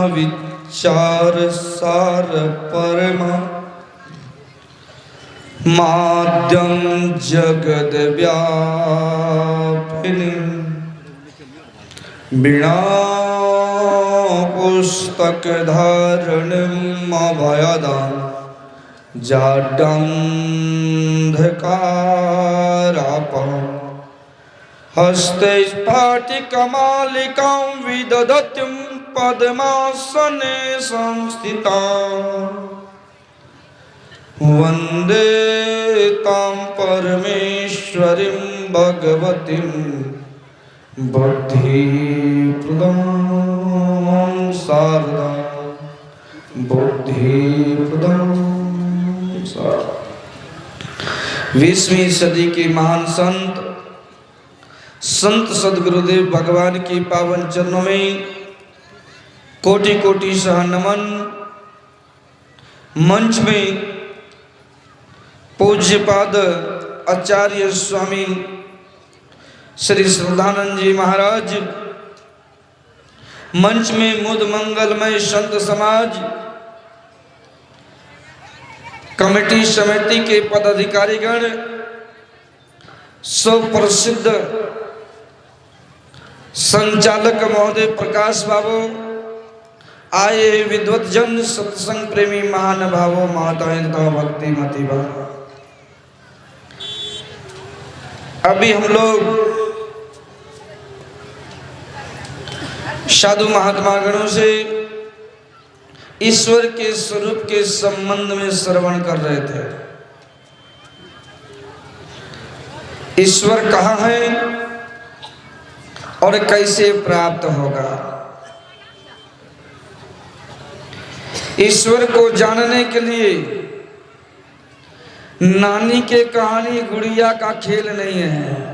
विचार सार परमा माध्यम जगद व्यापिनी बिना पुस्तक धारण अभयदान जाड्यंधकारापः हस्ते स्फटिकमालिकां विदधतीं पद्मासने संस्थितां वन्दे तां परमेश्वरीं भगवतीं बुद्धिप्रदां शारदां बुद्धिप्रदां शारदां। 20वीं सदी के महान संत सद्गुरुदेव भगवान की पावन चरणों में कोटि कोटि सह नमन। मंच में पूज्यपाद आचार्य स्वामी श्री श्रद्धानंद जी महाराज, मंच में मुद मंगलमय संत समाज कमेटी समिति के पदाधिकारीगण, सुप्रसिद्ध संचालक महोदय प्रकाश बाबू, आए विद्वत जन, सत्संग प्रेमी महानुभावों, माताएं तथा भक्ति मती भाव। अभी हम लोग साधु महात्मा गणों से ईश्वर के स्वरूप के संबंध में श्रवण कर रहे थे। ईश्वर कहाँ है और कैसे प्राप्त होगा। ईश्वर को जानने के लिए नानी के कहानी गुड़िया का खेल नहीं है।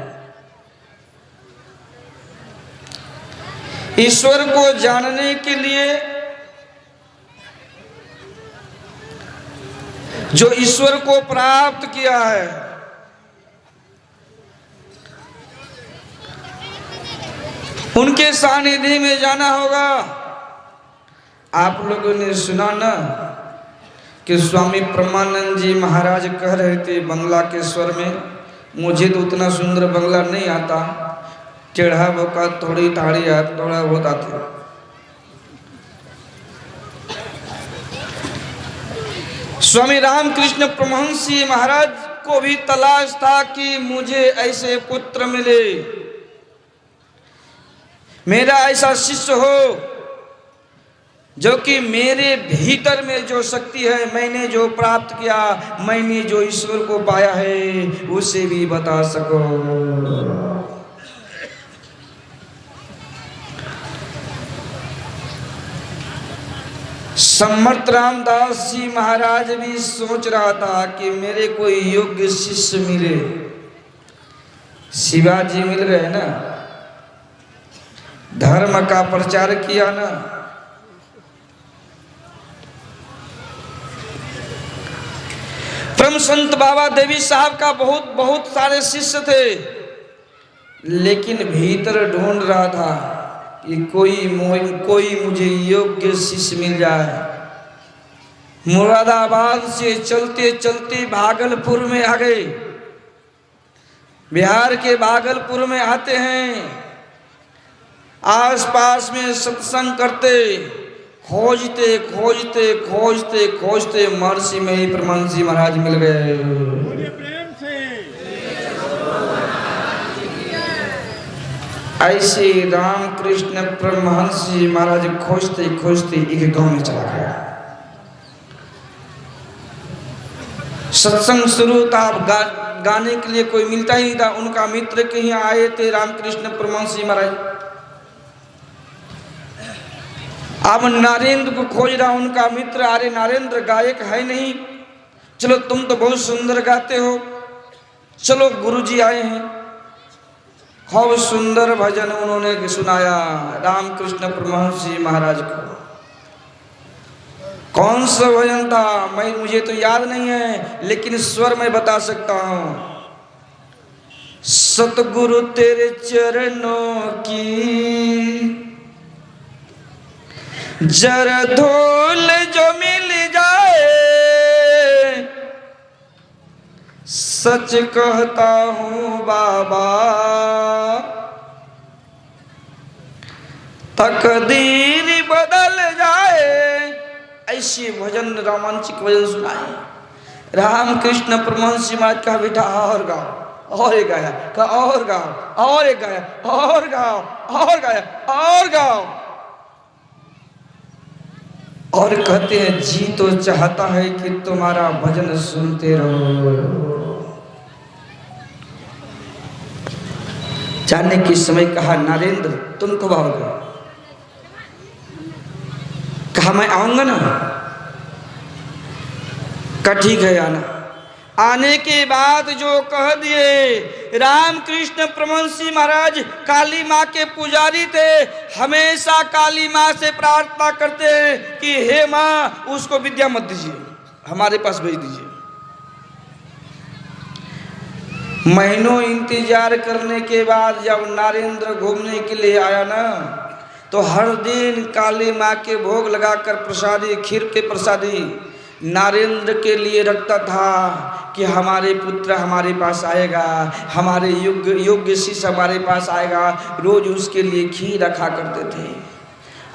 ईश्वर को जानने के लिए जो ईश्वर को प्राप्त किया है, उनके सानिध्य में जाना होगा। आप लोगों ने सुना ना कि स्वामी परमानंद जी महाराज कह रहे थे बंगला के स्वर में, मुझे तो उतना सुंदर बंगला नहीं आता, टेढ़ा बोका थोड़ी ठाड़ी थोड़ा बहुत आती। स्वामी रामकृष्ण परमहंस जी महाराज को भी तलाश था कि मुझे ऐसे पुत्र मिले, मेरा ऐसा शिष्य हो जो कि मेरे भीतर में जो शक्ति है, मैंने जो प्राप्त किया, मैंने जो ईश्वर को पाया है, उसे भी बता सको। समर्थ रामदास जी महाराज भी सोच रहा था कि मेरे कोई योग्य शिष्य मिले। शिवाजी मिल रहे ना, धर्म का प्रचार किया ना, परम संत बाबा देवी साहब का बहुत सारे शिष्य थे, लेकिन भीतर ढूंढ रहा था कि कोई मुझे योग्य शिष्य मिल जाए। मुरादाबाद से चलते चलते भागलपुर में आ गए। बिहार के भागलपुर में आते हैं, आसपास में सत्संग करते, खोजते खोजते खोजते खोजते महर्षि में ही परमानंद जी महाराज मिल गए। ऐसे रामकृष्ण परमहंस जी महाराज खोजते खोजते एक गांव में चला गया। सत्संग शुरू था, गाने के लिए कोई मिलता ही नहीं था। उनका मित्र के यहाँ आए थे रामकृष्ण परमहंस जी महाराज। अब नरेंद्र को खोज रहा उनका मित्र, अरे नरेंद्र गायक है नहीं, चलो तुम तो बहुत सुंदर गाते हो, चलो गुरुजी आए हैं। खूब सुंदर भजन उन्होंने सुनाया रामकृष्ण परमहंस जी महाराज को। कौन सा भजन था मुझे तो याद नहीं है, लेकिन स्वर में बता सकता हूं। सतगुरु तेरे चरणों की जरा धूल जो मिल जाए, सच कहता हूँ बाबा, तकदीर बदल जाए। ऐसे भजन, रोमांचक भजन सुनाए। रामकृष्ण परमहंस महाराज का बेटा और गाओ, और एक गाया, कहा और गाओ, और एक गाया, और गाओ, और गाया, और गाओ। और कहते हैं जी तो चाहता है कि तुम्हारा भजन सुनते रहो। जाने के समय कहा नरेंद्र तुम कब आओगे? कहा मैं आऊंगा ना। कहा ठीक है आना। आने के बाद जो कह दिए, रामकृष्ण परमहंसी महाराज काली माँ के पुजारी थे, हमेशा काली माँ से प्रार्थना करते हैं कि हे माँ उसको विद्या मत दीजिए, हमारे पास भेज दीजिए। महीनों इंतजार करने के बाद जब नरेंद्र घूमने के लिए आया ना, तो हर दिन काली माँ के भोग लगाकर प्रसादी, खीर के प्रसादी नरेंद्र के लिए रखता था कि हमारे पुत्र हमारे पास आएगा, हमारे योग्य शिष्य हमारे पास आएगा। रोज उसके लिए खीर रखा करते थे।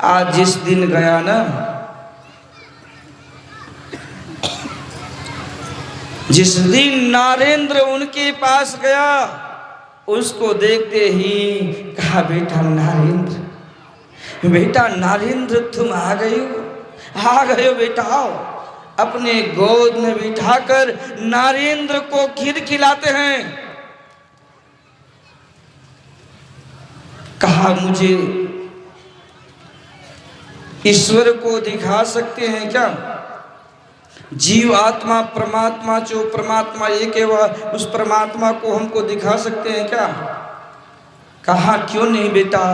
आज जिस दिन गया ना, जिस दिन नरेंद्र उनके पास गया, उसको देखते ही कहा बेटा नरेंद्र, बेटा नरेंद्र तुम आ गए हो बेटा, आओ। अपने गोद में बिठाकर नरेंद्र को खीर खिलाते हैं। कहा मुझे ईश्वर को दिखा सकते हैं क्या? जीव आत्मा परमात्मा, जो परमात्मा एक है वह, उस परमात्मा को हमको दिखा सकते हैं क्या? कहा क्यों नहीं बेटा,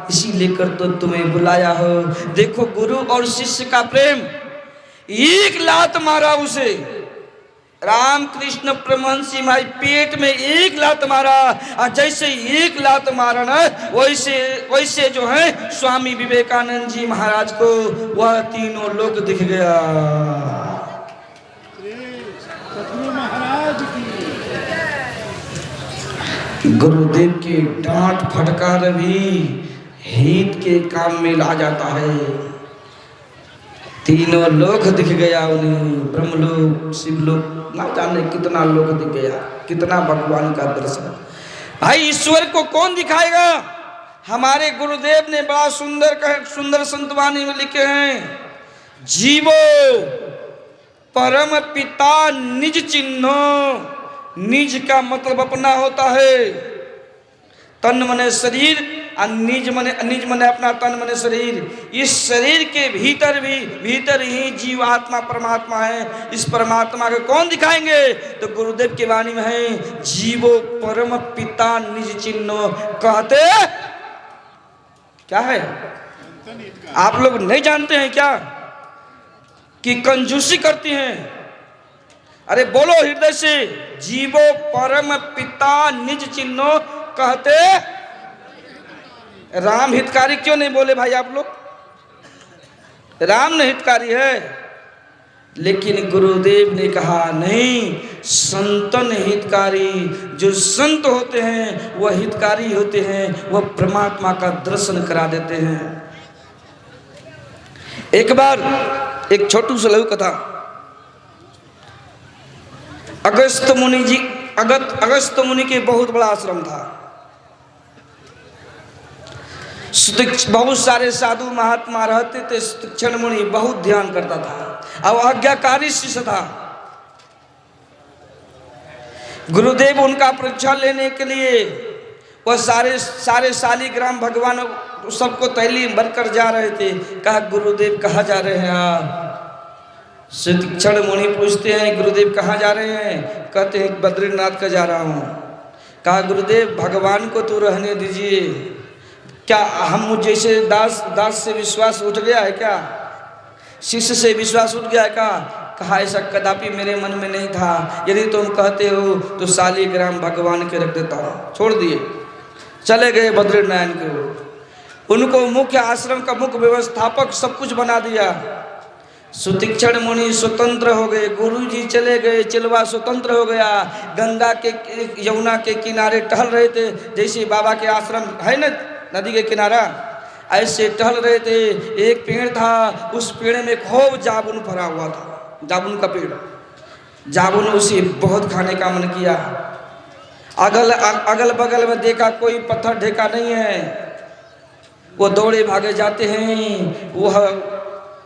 इसी लेकर तो तुम्हें बुलाया हो। देखो गुरु और शिष्य का प्रेम। एक लात मारा उसे, रामकृष्ण परमहंसी महाराज पेट में एक लात मारा, और जैसे एक लात मारा ना, वैसे जो है स्वामी विवेकानंद जी महाराज को वह तीनों लोग दिख गया। गुरुदेव के डांट फटकार भी हित के काम में ला जाता है। तीनों लोक दिख गया उन्हें, ब्रह्मलोक, शिवलोक, ना जाने कितना लोक दिख गया, कितना भगवान का दर्शन। भाई ईश्वर को कौन दिखाएगा? हमारे गुरुदेव ने बड़ा सुंदर संतवाणी में लिखे हैं, जीवो परम पिता निज चिन्हो। निज का मतलब अपना होता है, तन मने शरीर, और निज मने अपना तन मने शरीर। इस शरीर के भीतर ही जीव आत्मा परमात्मा है। इस परमात्मा को कौन दिखाएंगे? तो गुरुदेव की वाणी में है, जीवो परम पिता निज चिन्हो। कहते क्या है? आप लोग नहीं जानते हैं क्या कि कंजूसी करती हैं? अरे बोलो हृदय से, जीवो परम पिता निज चिन्हो। कहते राम हितकारी क्यों नहीं बोले भाई आप लोग? राम ने हितकारी है, लेकिन गुरुदेव ने कहा नहीं, संतन हितकारी। जो संत होते हैं वह हितकारी होते हैं, वह परमात्मा का दर्शन करा देते हैं। एक बार एक छोटू सा लघु कथा। अगस्त मुनि के बहुत बड़ा आश्रम था। बहुत सारे साधु महात्मा रहते थे। तीक्ष्ण मुनि बहुत ध्यान करता था और आज्ञाकारी शिष्य था। गुरुदेव उनका परीक्षा लेने के लिए वह सारे शालिग्राम भगवान सबको तैली भरकर जा रहे थे। कहा गुरुदेव कहाँ जा रहे हैं आप? तीक्ष्ण मुनि पूछते हैं गुरुदेव कहाँ जा रहे हैं? कहते हैं बद्रीनाथ का जा रहा हूँ। कहा गुरुदेव भगवान को तो रहने दीजिए, क्या हम जैसे दास से विश्वास उठ गया है क्या? शिष्य से विश्वास उठ गया है क्या? कहा ऐसा कदापि मेरे मन में नहीं था। यदि तुम कहते हो तो शालिग्राम भगवान के रख देता हूँ। छोड़ दिए, चले गए बद्रीनारायण के ओर। उनको मुख्य आश्रम का मुख्य व्यवस्थापक सब कुछ बना दिया। सुतीक्षण मुनि स्वतंत्र हो गए, गुरुजी चले गए, चिलवा स्वतंत्र हो गया। गंगा के यमुना के किनारे टहल रहे थे, जैसे बाबा के आश्रम है ना नदी के किनारा, ऐसे टहल रहे थे। एक पेड़ था, उस पेड़ में खूब जामुन भरा हुआ था, जामुन का पेड़। जामुन उसे बहुत खाने का मन किया। अगल बगल में देखा कोई पत्थर ढेका नहीं है, वो दौड़े भागे जाते हैं।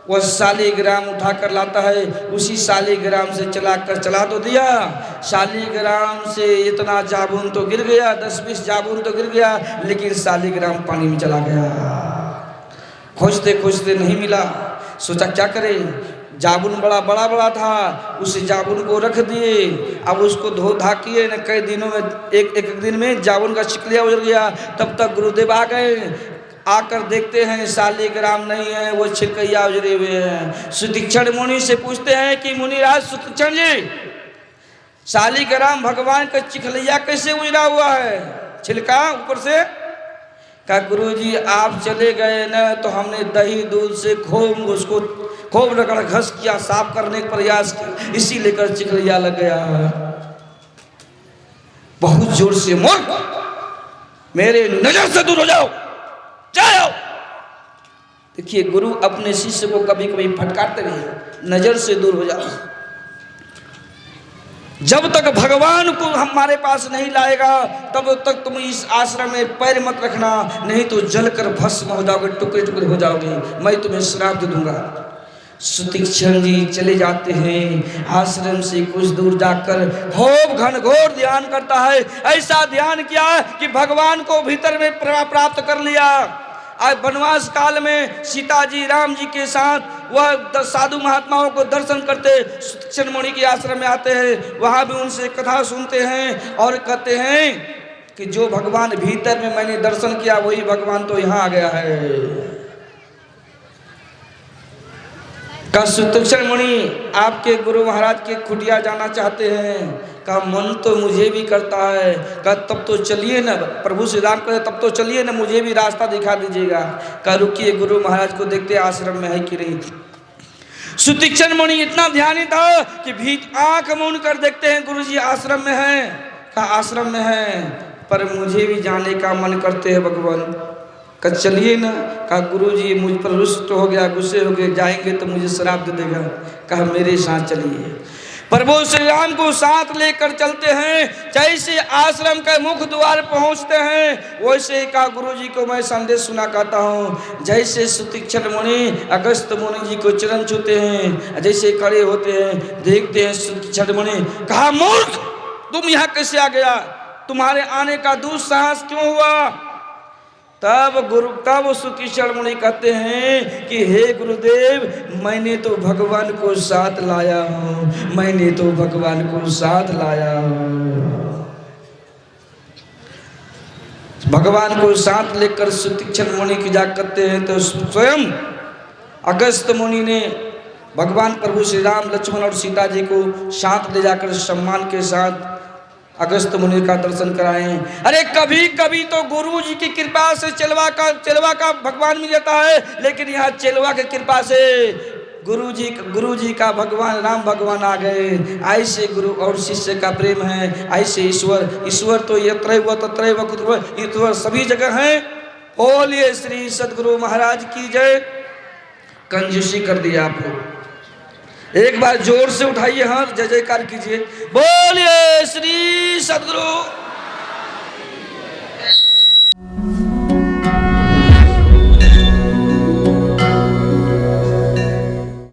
वह शालिग्राम उठा कर लाता है, उसी शालिग्राम से चला तो दिया। शालिग्राम से इतना जामुन तो गिर गया, 10-20 जामुन तो गिर गया, लेकिन शालिग्राम पानी में चला गया। खोजते खोजते नहीं मिला, सोचा क्या करे। जामुन बड़ा था, उस जामुन को रख दिए। अब उसको धो धा किए न, कई दिनों में एक दिन में जामुन का छिकलिया उजड़ गया। तब तक गुरुदेव आ गए, आकर देखते हैं शालिग्राम नहीं है, वो छिलकैया उजड़े हुए हैं। सुतीक्षण मुनि से पूछते हैं कि मुनिराज सुतीक्षण जी, शालिग्राम भगवान का छिलकैया कैसे उजड़ा हुआ है, छिलका ऊपर से? कहा गुरुजी आप चले गए ना, तो हमने दही दूध से खूब रगड़ घस किया, साफ करने का प्रयास किया, इसी लेकर छिलकैया लग गया। बहुत जोर से, मूर्ख, मेरे नजर से दूर हो जाओ, जाओ। देखिए गुरु अपने शिष्य को कभी कभी फटकारते रहे, नजर से दूर हो जाओ। जब तक भगवान को हमारे पास नहीं लाएगा तब तक तुम इस आश्रम में पैर मत रखना, नहीं तो जलकर भस्म हो जाओगे, टुकड़े टुकड़े हो जाओगे, मैं तुम्हें श्राप दे दूंगा। सुतीक्षण जी चले जाते हैं। आश्रम से कुछ दूर जाकर खूब घनघोर ध्यान करता है। ऐसा ध्यान किया कि भगवान को भीतर में प्राप्त कर लिया। आज वनवास काल में सीता जी राम जी के साथ वह साधु महात्माओं को दर्शन करते सुतीक्षण मुनि के आश्रम में आते हैं, वहां भी उनसे कथा सुनते हैं और कहते हैं कि जो भगवान भीतर में मैंने दर्शन किया वही भगवान तो यहाँ आ गया है। का सुतीक्षण मुनि आपके गुरु महाराज के कुटिया जाना चाहते हैं? का मन तो मुझे भी करता है। का तब तो चलिए ना, प्रभु श्री राम कहते तब तो चलिए ना, मुझे भी रास्ता दिखा दीजिएगा। का रुकिए, गुरु महाराज को देखते आश्रम में है कि नहीं। सुतीक्षण मुनि इतना ध्यानी था कि आंख मूंद कर देखते हैं गुरु जी आश्रम में है। का आश्रम में है, पर मुझे भी जाने का मन करते हैं भगवान। का चलिए ना। कहा गुरुजी मुझ पर रुष्ट हो गया, गुस्से हो गए, जाएंगे तो मुझे श्राप दे देगा। कहा मेरे साथ चलिए। प्रभु श्री राम को साथ लेकर चलते हैं। जैसे आश्रम के मुख्य द्वार पहुंचते हैं वैसे ही कहा गुरुजी को मैं संदेश सुना कहता हूँ। जैसे सुतीक्षण मुनि अगस्त मुनि जी को चरण छूते हैं, जैसे खड़े होते हैं देखते हैं सुतीक्षण मुनि। कहा मूर्ख, तुम यहाँ कैसे आ गया, तुम्हारे आने का दुस्साहस क्यों हुआ? तब सुतीक्षण मुनि कहते हैं कि हे गुरुदेव, मैंने तो भगवान को साथ लाया हूँ, मैंने तो भगवान को साथ लाया हूँ। भगवान को साथ लेकर सुतीक्षण मुनि की जा करते हैं तो स्वयं अगस्त मुनि ने भगवान प्रभु श्री राम, लक्ष्मण और सीता जी को साथ ले जाकर सम्मान के साथ अगस्त मुनि का दर्शन कराए। अरे कभी कभी तो गुरु जी की कृपा से चेलवा का भगवान मिल जाता है, लेकिन यहाँ चेलवा की कृपा से गुरु जी का भगवान राम भगवान आ गए। ऐसे गुरु और शिष्य का प्रेम है। ऐसे ईश्वर तो यत्रैव तत्रैव कुत्रैव ईश्वर सभी जगह है। बोलिए श्री सदगुरु महाराज की जय। कंजूसी कर दिया आप लोग, एक बार जोर से उठाइए हाथ, जय जयकार कीजिए। बोलिए श्री सदगुरु।